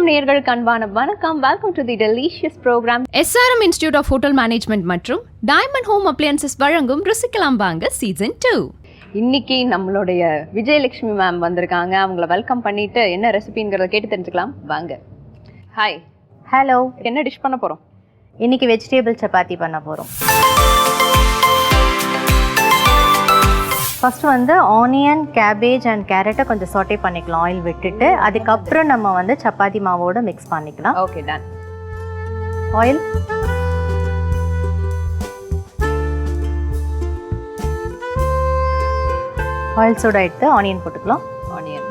நேயர்களுக்கு அன்பான வணக்கம். Welcome to the delicious program. SRM institute of hotel management மற்றும் டைமண்ட் ஹோம் அப்ளையன்சஸ் வழங்கும் ருசிக்கலாம் வாங்க சீசன் 2. இன்னைக்கு நம்மளுடைய விஜயலட்சுமி மேம் வந்திருக்காங்க. அவங்கள வெல்கம் பண்ணிட்டு என்ன ரெசிபிங்கிறத கேட்டு தெரிஞ்சுக்கலாம் வாங்க. ஹாய். ஹலோ. என்ன டிஷ் பண்ண போறோம்? இன்னைக்கு வெஜிடபிள் சப்பாத்தி பண்ண போகிறோம். ஃபஸ்ட்டு வந்து ஆனியன், கேபேஜ் அண்ட் கேரட்டை கொஞ்சம் சாட்டே பண்ணிக்கலாம் ஆயில் விட்டுட்டு. அதுக்கப்புறம் நம்ம வந்து சப்பாத்தி மாவோடு மிக்ஸ் பண்ணிக்கலாம். Okay, done. ஆயில், ஆயில் சூடாக எடுத்து ஆனியன் போட்டுக்கலாம். ஆனியன்.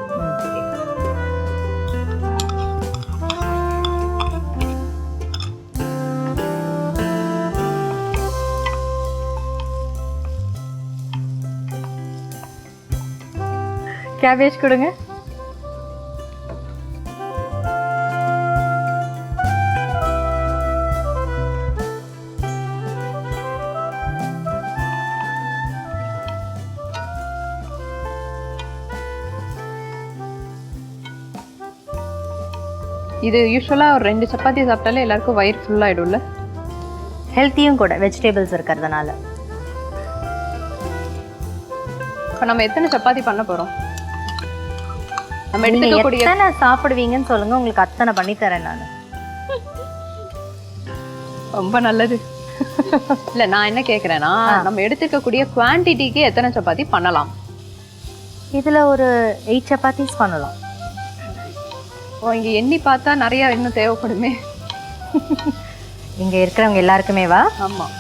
கேபேஜ் கொடுங்க. இது யூஸ்வலாக ஒரு 2 சப்பாத்தி சாப்பிட்டாலே எல்லாருக்கும் வயிறு ஃபுல்லாகிடும்ல. ஹெல்த்தியும் கூட வெஜிடபிள்ஸ் இருக்கிறதுனால. இப்போ நம்ம எத்தனை சப்பாத்தி பண்ண போகிறோம்? நம்ம நீங்க எடுத்துக்கக்கூடிய எத்தனை சாப்பிடுவீங்கன்னு சொல்லுங்க, உங்களுக்கு அத்தனை பண்ணி தரேன் நான். ரொம்ப நல்லது. இல்லை, நான் என்ன கேட்குறேன்னா, நம்ம எடுத்துக்கக்கூடிய குவான்டிட்டிக்கு எத்தனை சப்பாத்தி பண்ணலாம்? இதில் ஒரு 8 சப்பாத்திஸ் பண்ணலாம். ஓ, இங்கே எண்ணி பார்த்தா நிறையா இன்னும் தேவைப்படுமே. இங்கே இருக்கிறவங்க எல்லாருக்குமேவா? ஆமாம்,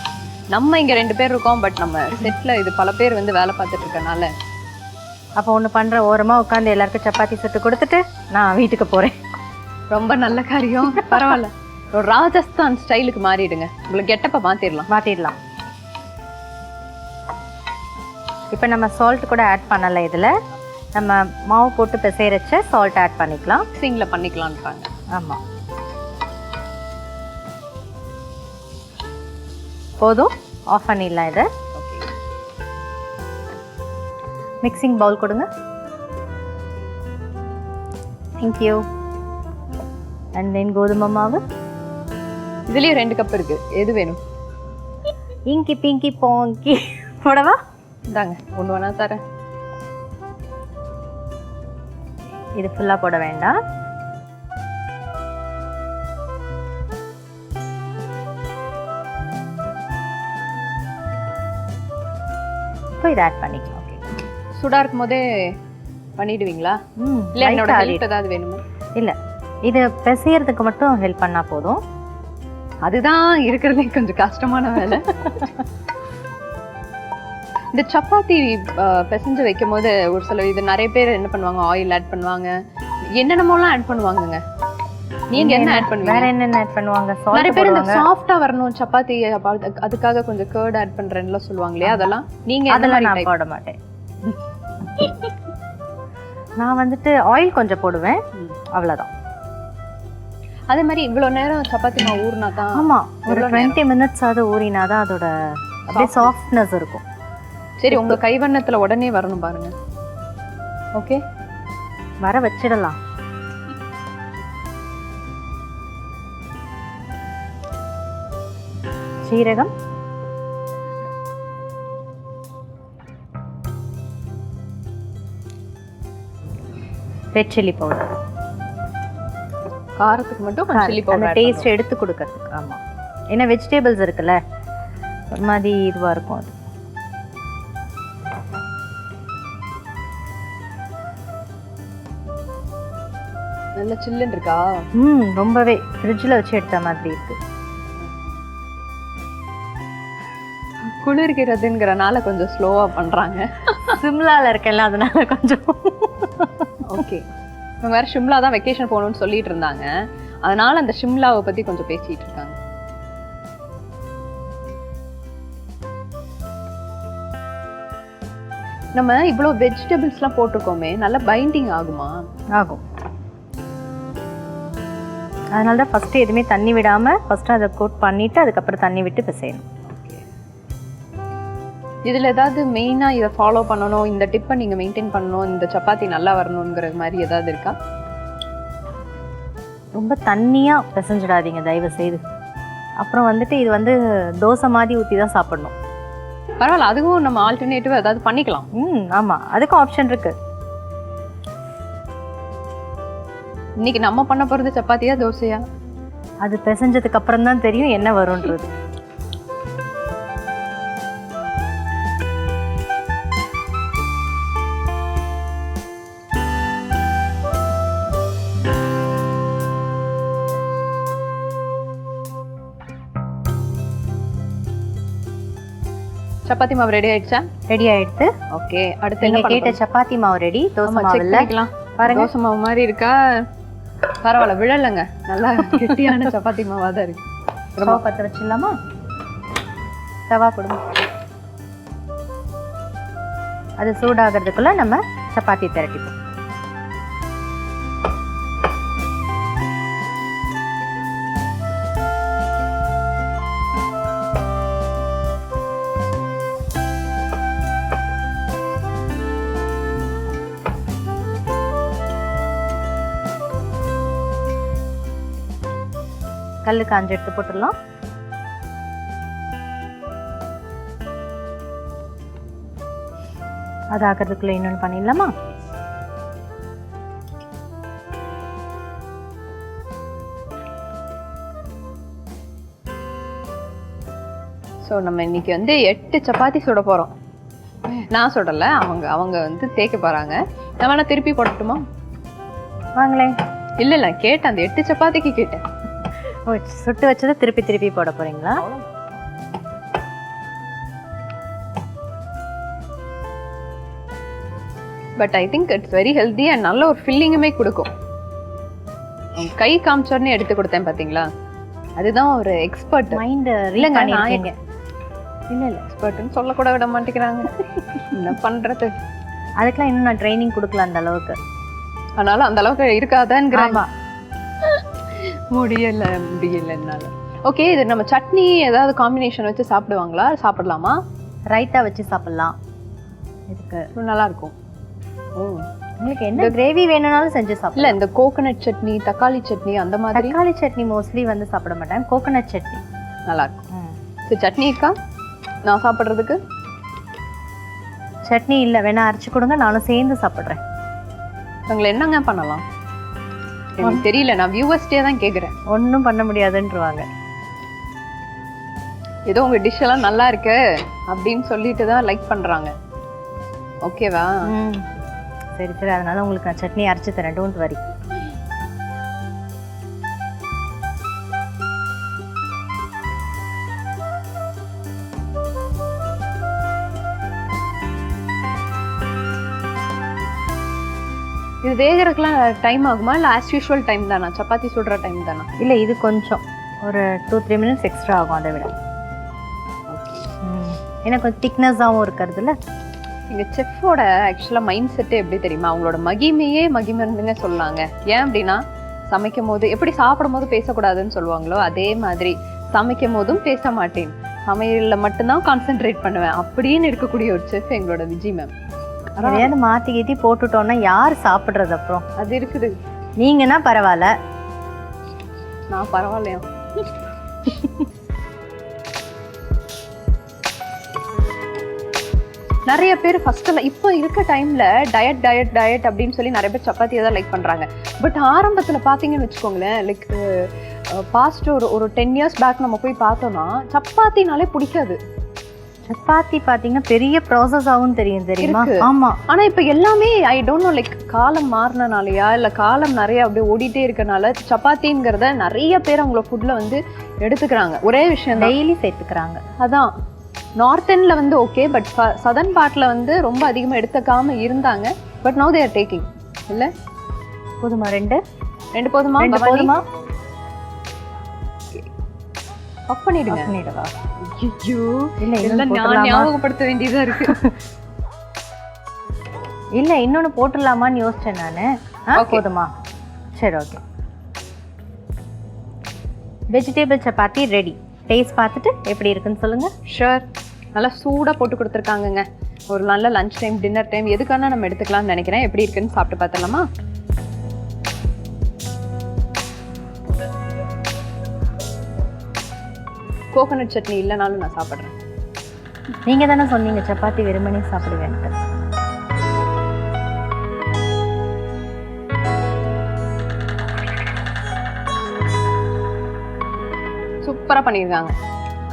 நம்ம இங்கே 2 பேர் இருக்கோம். பட் நம்ம செட்டில் இது பல பேர் வந்து வேலை பார்த்துட்டு இருக்கனால அப்போ ஒன்று பண்ணுற, ஓரமாக உட்காந்து எல்லாருக்கும் சப்பாத்தி சுட்டு கொடுத்துட்டு நான் வீட்டுக்கு போகிறேன். ரொம்ப நல்ல காரியம். பரவாயில்ல, ஒரு ராஜஸ்தான் ஸ்டைலுக்கு மாறிடுங்க. உங்களுக்கு கெட்டப்ப மாற்றிடலாம். இப்போ நம்ம சால்ட் கூட ஆட் பண்ணலை. இதில் நம்ம மாவு போட்டு பிசைறச்ச சால்ட் ஆட் பண்ணிக்கலாம். மிக்சிங்கில் பண்ணிக்கலான்றாங்க. ஆமாம், போதும். ஆஃப் பண்ணிடலாம். இதை மிக்சிங் பவுல் கொடுங்க. தேங்க்யூ. அண்ட் தென் கோதுமை மாவு. இதுலேயும் 2 கப் இருக்கு. எது வேணும்? இங்கி பிங்கி போங்கி போடவா? இந்தாங்க, ஒன்று வேணா தரேன். இது ஃபுல்லாக போட வேண்டாம். இப்போ இதை ஆட் பண்ணிக்கலாம். ஓகே, சுடாக இருக்கும் போதே பண்ணிடுவீங்களா? இல்லை என்னோட ஹெல்ப் ஏதாவது வேணுமா? இல்லை, இது பிசையறதுக்கு மட்டும் ஹெல்ப் பண்ணால் போதும். அதுதான் இருக்கிறதே கொஞ்சம் கஷ்டமான வேலை. இந்த சப்பாத்தி பிசைஞ்சு வைக்கும் போது ஒரு சில இது நிறைய பேர் என்ன பண்ணுவாங்க, ஆயில் ஆட் பண்ணுவாங்க, என்னென்னமோலாம் ஆட் பண்ணுவாங்கங்க. நீங்க என்ன ஆட் பண்ணுவீங்க? வேற என்னென்ன ஆட் பண்ணுவாங்க? நிறைய பேர் இந்த சாஃப்ட்டா வரணும் சப்பாத்தி, அதுக்காக கொஞ்சம் கர்ட் ஆட் பண்றேன்னு சொல்லுவாங்க இல்லையா? அதெல்லாம் நீங்க அதெல்லாம் நான் போட மாட்டேன். நான் வந்துட்டு ஆயில் கொஞ்சம் போடுவேன், அவ்வளவுதான். அதே மாதிரி இவ்வளவு நேரம் சப்பாத்தி மாவு ஊறினா தான்? ஆமா, ஒரு 20 minutes ஆவது ஊறினாதான் அதோட அப்படியே சாஃப்ட்னஸ் இருக்கும். சரி, உங்க கைவண்ணத்துல உடனே வரணும் பாருங்க. ஓகே, வர வச்சிடலாம். சீரகம், ரெட் சில்லி பவுடர், காரத்துக்கு மட்டும் சில்லி அந்த பவுடர் டேஸ்ட் எடுத்து கொடுக்கறதுக்கு. ஆமா, ஏன்னா வெஜிடபிள்ஸ் இருக்குல்ல, ஒரு மாதிரி இதுவா இருக்கும். அது நல்ல சில்லுன்னு இருக்கா? ரொம்பவே ஃப்ரிட்ஜில் வச்சு எடுத்த மாதிரி இருக்கு. குளிர்கிறதுங்கிறனால கொஞ்சம் ஸ்லோவா பண்றாங்க. சிம்லால இருக்கல, அதனால கொஞ்சம். ஓகே, இவங்க வேற ஷிம்லா தான் வெக்கேஷன் போகணும்னு சொல்லிட்டு இருந்தாங்க. அதனால அந்த ஷிம்லாவை பத்தி கொஞ்சம் பேசிட்டு இருக்காங்க. நம்ம இவ்வளோ வெஜிடபிள்ஸ்லாம் போட்டிருக்கோமே, நல்லா பைண்டிங் ஆகுமா? ஆகும். அதனால தான் ஃபஸ்ட்டு எதுவுமே தண்ணி விடாமல் ஃபஸ்ட்டு அதை கோட் பண்ணிவிட்டு அதுக்கப்புறம் தண்ணி விட்டு பிசையணும். இதில் ஏதாவது மெயினாக இதை ஃபாலோ பண்ணணும், இந்த டிப்பை நீங்கள் மெயின்டைன் பண்ணணும், இந்த சப்பாத்தி நல்லா வரணுங்கிற மாதிரி ஏதாவது இருக்கா? ரொம்ப தண்ணியாக பிசைஞ்சிடாதீங்க தயவு செய்து. அப்புறம் வந்துட்டு இது வந்து தோசை மாதிரி ஊற்றி தான் சாப்பிடணும். பரவாயில்ல, அதுவும் நம்ம ஆல்டர்னேட்டிவ் ஏதாவது பண்ணிக்கலாம். ஆமாம், அதுக்கும் ஆப்ஷன் இருக்கு. இன்னைக்கு நம்ம பண்ண போறது சப்பாத்தியா தோசையா? அது பிசைஞ்சதுக்கு அப்புறம் தான் தெரியும் என்ன வரும்ன்றது. சப்பாத்தி மாவு ரெடி ஆயிடுச்சா? ரெடி ஆயிடுத்து. ஓகே, அடுத்து நீங்க என்ன கேட்ட சப்பாத்தி மாவு ரெடி. தோசை மாவு இல்ல, பாருங்க தோசை மாவு மாதிரி இருக்கா? பரவாயில்ல, விழலைங்க, நல்லா கெட்டியான சப்பாத்தி மாவா தான் இருக்கு. ரொம்ப பற்ற வச்சிடலாமா? தவா கொடுங்க. அது சூடாகிறதுக்குள்ள நம்ம சப்பாத்தி திரட்டிப்போம். கல்லு காஞ்சு எடுத்து போட்டுடலாம். அது ஆகிறதுக்குள்ள இன்னொன்று பண்ணிடலாமா? ஸோ நம்ம இன்னைக்கு வந்து 8 சப்பாத்தி சுட போறோம். நான் சுடல, அவங்க வந்து தேய்க்க போறாங்க. நான் வேணா திருப்பி போடட்டுமா? வாங்களேன். இல்ல கேட்டேன், அந்த 8 சப்பாத்திக்கு கேட்டேன். ஓ, சுட்டு வச்சதை திருப்பி திருப்பி போட போறீங்களா? But I think it's very healthy and நல்ல ஒரு ஃபில்லிங்குமே கொடுக்கும். கை காமிச்சோடனே எடுத்து கொடுத்தேன் பாத்தீங்களா, அதுதான் ஒரு எக்ஸ்பர்ட் மைண்ட். இல்லைங்க, நான் இல்ல எக்ஸ்பர்ட்னு சொல்ல கூட விட மாட்டேங்கிறாங்க. என்ன பண்றது, அதுக்கெல்லாம் இன்னும் நான் ட்ரைனிங் கொடுக்கல அந்த அளவுக்கு. அதனால அந்த அளவுக்கு இருக்காதான்னு முடியலன்னால. ஓகே, இது நம்ம சட்னி ஏதாவது காம்பினேஷன் வச்சு சாப்பிடுவாங்களா? சாப்பிடலாமா? ரைத்தா வச்சு சாப்பிடலாம். இதுக்கு நல்லா இருக்கும். ஓ, உங்களுக்கு என்ன கிரேவி வேணும்னாலும் செஞ்சு சாப்பிடலாம். இல்ல இந்த கோகனட் சட்னி, தக்காளி சட்னி அந்த மாதிரி. தக்காளி சட்னி மோஸ்ட்லி வந்து சாப்பிட மாட்டேன். கோகனட் சட்னி நல்லா இருக்கும். சரி, சட்னி இருக்கா நான் சாப்பிட்றதுக்கு? சட்னி இல்லை, வேணா அரைச்சு கொடுங்க, நானும் சேர்ந்து சாப்பிட்றேன். உங்களை என்னங்க பண்ணலாம் எனக்கு தெரியல, நான் வியூவர்ஸ்டே தான் கேக்குறேன். ஒன்றும் பண்ண முடியாதுன்றவாங்க. ஏதோ உங்க டிஷ் எல்லாம் நல்லா இருக்கு அப்படின்னு சொல்லிட்டு தான் லைக் பண்றாங்க. ஓகேவா? சரி சரி, அதனால உங்களுக்கு நான் சட்னி அரைச்சு தரேன், டோன்ட் வரி. இது வேகிறதுக்குலாம் டைம் ஆகுமா இல்லை ஆஸ் யூஷுவல் டைம் தானா? சப்பாத்தி சுடுற டைம் தானா? இல்லை, இது கொஞ்சம் ஒரு 2-3 மினிட்ஸ் எக்ஸ்ட்ரா ஆகும் அதை விட. ஏன்னா கொஞ்சம் திக்னஸாகவும் இருக்கிறதுல. எங்கள் செஃப்போட ஆக்சுவலாக மைண்ட் செட்டு எப்படி தெரியுமா? அவங்களோட மகிமைன்னு சொல்லாங்க. ஏன் அப்படின்னா, சமைக்கும் போது எப்படி சாப்பிடும் போது பேசக்கூடாதுன்னு சொல்லுவாங்களோ அதே மாதிரி சமைக்கும் போதும் பேச மாட்டேன், சமையலில் மட்டும்தான் கான்சென்ட்ரேட் பண்ணுவேன் அப்படின்னு இருக்கக்கூடிய ஒரு செஃப் எங்களோட விஜய் மேம். நிறையாவது மாற்றி கீத்தி போட்டுட்டோன்னா யார் சாப்பிட்றது? அப்புறம் அது இருக்குது. நீங்கன்னா பரவாயில்ல, நான் பரவாயில்லையா? நிறைய பேர் ஃபர்ஸ்ட்ல இப்போ இருக்க டைம்ல டயட் அப்படின்னு சொல்லி நிறைய பேர் சப்பாத்தியை தான் லைக் பண்றாங்க. பட் ஆரம்பத்துல பாத்தீங்கன்னு வச்சுக்கோங்களேன், லைக் பாஸ்ட் ஒரு 10 இயர்ஸ் பேக் நம்ம போய் பார்த்தோம்னா சப்பாத்தினாலே பிடிக்காது. சப்பாத்தி பாத்தீங்கன்னா பெரிய ப்ராசஸ் ஆகும் தெரியுமா? ஆமா. ஆனா இப்ப எல்லாமே ஐ டோன்ட் நோ, லைக் காலம் மாறினாலயா இல்ல காலம் நிறைய அப்படியே ஓடிட்டே இருக்கனால சப்பாத்திங்கிறத நிறைய பேர் அவங்களோட ஃபுட்ல வந்து எடுத்துக்கிறாங்க. ஒரே விஷயம் டெய்லி சேர்த்துக்கிறாங்க. அதான் நார்த்தன்ல வந்து ஓகே, பட் சதர்ன் பார்ட்ல வந்து ரொம்ப அதிகமா எடுத்துக்காம இருந்தாங்க. பட் நவ தே ஆர் டேக்கிங். இல்ல போதுமா? ரெண்டு போதுமா? போதுமா? ஆஃப் பண்ணிடுங்க. பண்ணிடவா? ஐயோ, இல்ல நான் ஞாபகப்படுத்த வேண்டியதா இருக்கு. இல்ல இன்னொன்னு போட்டுடலாமான்னு யோசிச்சேன் நானு. போதுமா? சரி, okay. Vegetable chapati ready. Taste பார்த்துட்டு எப்படி இருக்குன்னு சொல்லுங்க. ஷூர். நல்லா சூடா போட்டு கொடுத்துருக்காங்கங்க. ஒரு நல்ல லஞ்ச் டைம், டின்னர் டைம் எதுக்கான நம்ம எடுத்துக்கலாம்னு நினைக்கிறேன். எப்படி இருக்குன்னு சாப்பிட்டு பார்த்துடலாமா? கோகனட் சட்னி இல்லைனாலும் நான் சாப்பிட்றேன். நீங்கள் தானே சொன்னீங்க சப்பாத்தி வெறுமனே சாப்பிடுவேன்ட்டு. சூப்பராக பண்ணியிருக்காங்க.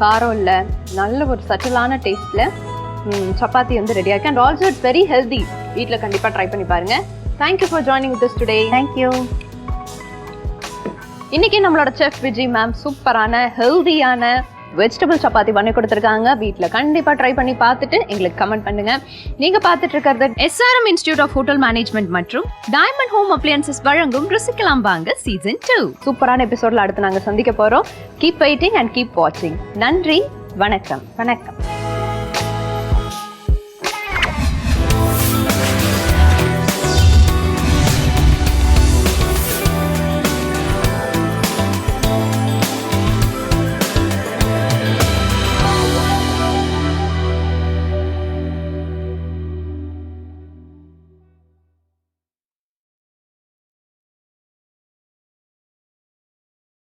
காரம் இல்லை, நல்ல ஒரு சட்டிலான டேஸ்ட்டில் சப்பாத்தி வந்து ரெடி ஆயிருக்கு. And also it's very healthy. வீட்டில் கண்டிப்பாக ட்ரை பண்ணி பாருங்க. Thank you for joining with us today. Thank you. இன்னைக்கு நம்மளோட செஃப் விஜி மேம் சூப்பரான ஹெல்தியான வெஜிடபிள் சப்பாத்தி பண்ணி கொடுத்துருக்காங்க. வீட்டில் கண்டிப்பாக ட்ரை பண்ணி பார்த்துட்டு எங்களுக்கு கமெண்ட் பண்ணுங்க. நீங்கள் பார்த்துட்டு இருக்கிறது SRM institute of hotel management மற்றும் டைமண்ட் ஹோம் அப்ளையன்சஸ் வழங்கும் ருசிக்கலாம் வாங்க சீசன் 2. சூப்பரான எபிசோட்ல அடுத்து நாங்கள் சந்திக்க போகிறோம். கீப் வெயிட்டிங் அண்ட் கீப் வாட்சிங். நன்றி, வணக்கம். வணக்கம்.